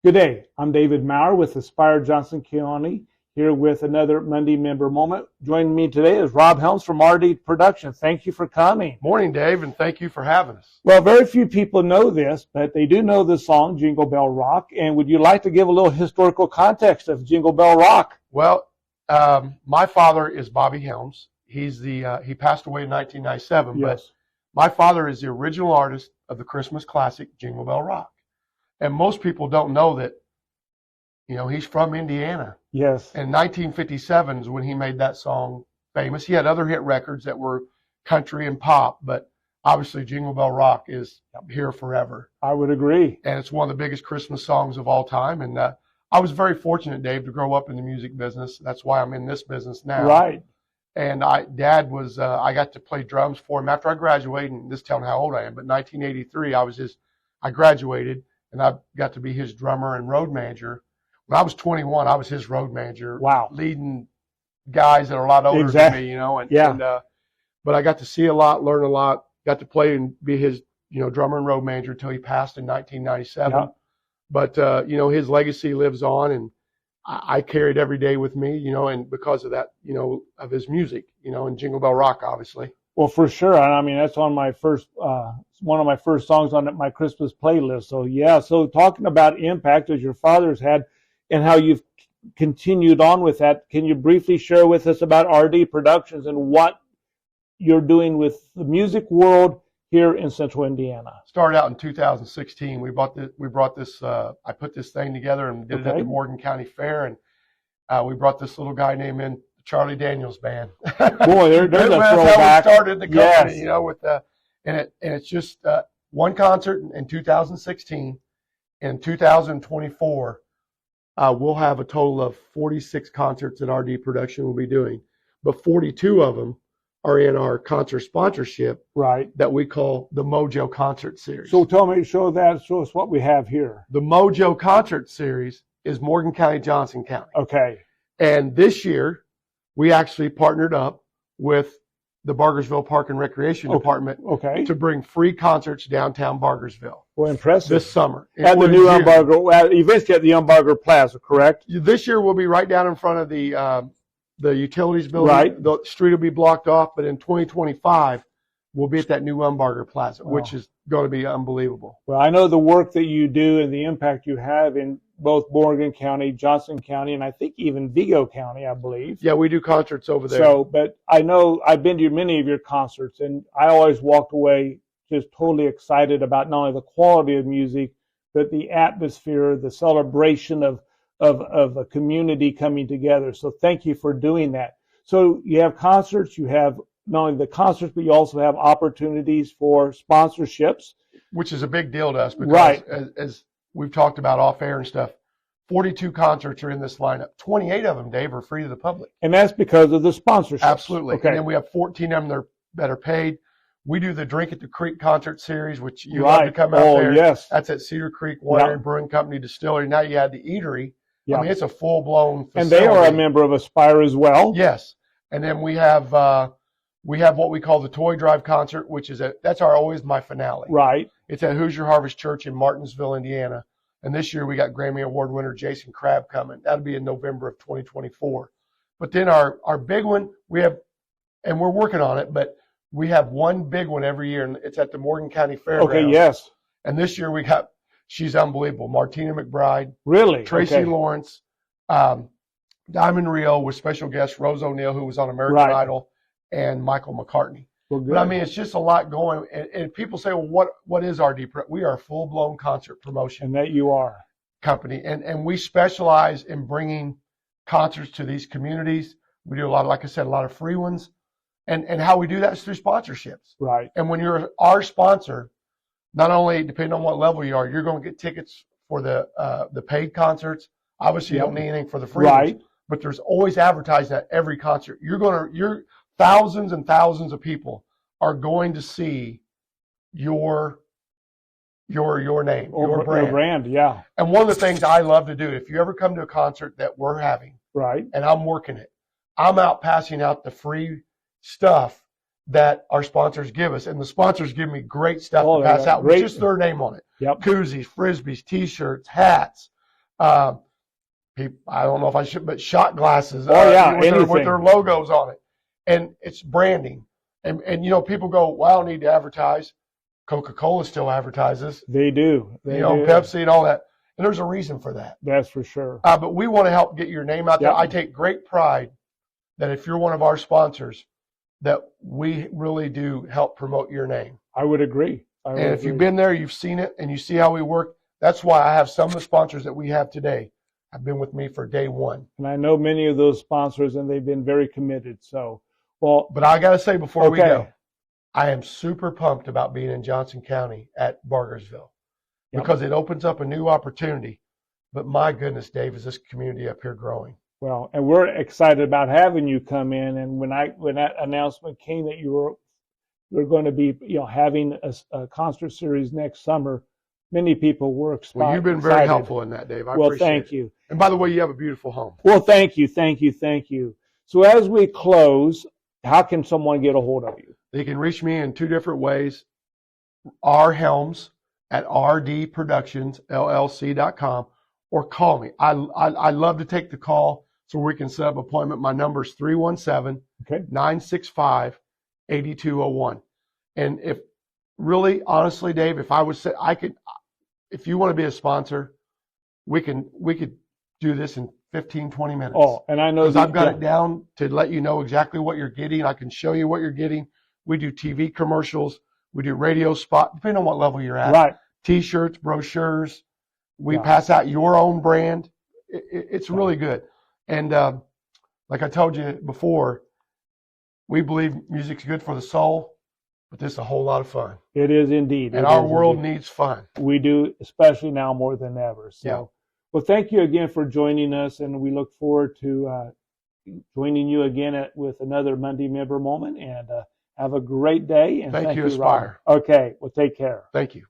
Good day. I'm David Maurer with Aspire Johnson County, here with another Monday Member Moment. Joining me today is Rob Helms from RD Production. Thank you for coming. Morning, Dave, and thank you for having us. Well, very few people know this, but they do know the song Jingle Bell Rock. And would you like to give a little historical context of Jingle Bell Rock? Well, my father is Bobby Helms. He passed away in 1997, Yes. but my father is the original artist of the Christmas classic Jingle Bell Rock. And most people don't know that, he's from Indiana. Yes. And 1957 is when he made that song famous. He had other hit records that were country and pop, but obviously Jingle Bell Rock is here forever. I would agree. And it's one of the biggest Christmas songs of all time. And I was very fortunate, Dave, to grow up in the music business. That's why I'm in this business now. Right. And I got to play drums for him after I graduated, and this telling how old I am, but 1983, I graduated, and I got to be his drummer and road manager. When I was 21, I was his road manager. Wow. Leading guys that are a lot older than me, but I got to see a lot, learn a lot, got to play and be his, drummer and road manager until he passed in 1997. Yeah. But, his legacy lives on, and I carry it every day with me, and because of that, of his music, and Jingle Bell Rock, obviously. Well, for sure. I mean, that's on my first, one of my first songs on my Christmas playlist. So, yeah. So talking about impact as your father's had and how you've continued on with that, can you briefly share with us about RD Productions and what you're doing with the music world here in Central Indiana? Started out in 2016. We brought this. I put this thing together and did it at the Morgan County Fair, and we brought this little guy named in Charlie Daniels Band. Boy, there's a throwback. That's how we started the company, Yes. and it's just one concert in 2016. In 2024, we'll have a total of 46 concerts that RD Production will be doing, but 42 of them are in our concert sponsorship, right, that we call the Mojo Concert Series. So show us what we have here. The Mojo Concert Series is Morgan County, Johnson County. Okay. And this year, we actually partnered up with the Bargersville Park and Recreation Department to bring free concerts downtown Bargersville. Well, impressive. This summer. At the new eventually at the Umbarger Plaza, correct? This year, we'll be right down in front of the utilities building. Right. The street will be blocked off, but in 2025, we'll be at that new Umbarger Plaza, which is going to be unbelievable. Well, I know the work that you do and the impact you have in both Morgan County, Johnson County, and I think even Vigo County, I believe. Yeah, we do concerts over there. So, but I know I've been to many of your concerts, and I always walked away just totally excited about not only the quality of music, but the atmosphere, the celebration of a community coming together. So thank you for doing that. So you have concerts, you have not only the concerts, but you also have opportunities for sponsorships. Which is a big deal to us because as we've talked about off air and stuff, 42 concerts are in this lineup. 28 of them, Dave, are free to the public. And that's because of the sponsorship. Absolutely. Okay. And then we have 14 of them that are paid. We do the Drink at the Creek concert series, which you love to come out there. Yes. That's at Cedar Creek Winery and Brewing Company Distillery. Now you add the eatery. Yeah. I mean, it's a full-blown facility. And they are a member of Aspire as well. Yes. And then we have what we call the Toy Drive concert, which is that's always my finale. Right. It's at Hoosier Harvest Church in Martinsville, Indiana. And this year we got Grammy Award winner Jason Crabb coming. That'll be in November of 2024. But then our big one, we have, and we're working on it, but we have one big one every year, and it's at the Morgan County Fairgrounds. Okay, yes. And this year she's unbelievable. Martina McBride. Really? Tracy Lawrence. Diamond Rio with special guest Rose O'Neal, who was on American Idol, and Michael McCartney. Well, good. But I mean, it's just a lot going. And people say, well, what is RD? We are a full-blown concert promotion. And that you are. Company. And we specialize in bringing concerts to these communities. We do a lot, like I said, a lot of free ones. And how we do that is through sponsorships. Right. And when you're our sponsor, not only depending on what level you are, you're going to get tickets for the paid concerts. Obviously, you don't need anything for the free ones, but there's always advertising at every concert. You're thousands and thousands of people are going to see your name, your brand. Your brand, yeah. And one of the things I love to do, if you ever come to a concert that we're having, and I'm working it, I'm out passing out the free stuff that our sponsors give us. And the sponsors give me great stuff to pass out with just their name on it. Yep. Koozies, Frisbees, T-shirts, hats, I don't know if I should, but shot glasses. Oh yeah, with their logos on it, and it's branding. And you know, people go, "Well, I don't need to advertise." Coca-Cola still advertises. They do. They do. Pepsi and all that. And there's a reason for that. That's for sure. But we want to help get your name out there. Yep. I take great pride that if you're one of our sponsors, that we really do help promote your name. I would agree. If you've been there, you've seen it, and you see how we work. That's why I have some of the sponsors that we have today have been with me for day one. And I know many of those sponsors, and they've been very committed. So, well. But I got to say before we go, I am super pumped about being in Johnson County at Bargersville because it opens up a new opportunity. But my goodness, Dave, is this community up here growing? Well, and we're excited about having you come in. And when that announcement came that you were going to be, having a concert series next summer, many people were excited. Well, you've been very helpful in that, Dave. I appreciate it. Thank you. And by the way, you have a beautiful home. Well, thank you. So as we close, how can someone get a hold of you? They can reach me in two different ways. R. Helms at rdproductionsllc.com or call me. I love to take the call so we can set up an appointment. My number is 317-965-8201. And if really, honestly, Dave, if I was, if you want to be a sponsor, we could do this in 15, 20 minutes. Oh, and I know because I've got it down to let you know exactly what you're getting. I can show you what you're getting. We do TV commercials. We do radio spot, depending on what level you're at. Right. T-shirts, brochures. We pass out your own brand. It's really good. And like I told you before, we believe music's good for the soul, but this is a whole lot of fun. It is indeed. And our world needs fun. We do, especially now more than ever. So, well, thank you again for joining us, and we look forward to joining you again with another Monday Member Moment. And have a great day. And thank you, Aspire. Robert. Okay, well, take care. Thank you.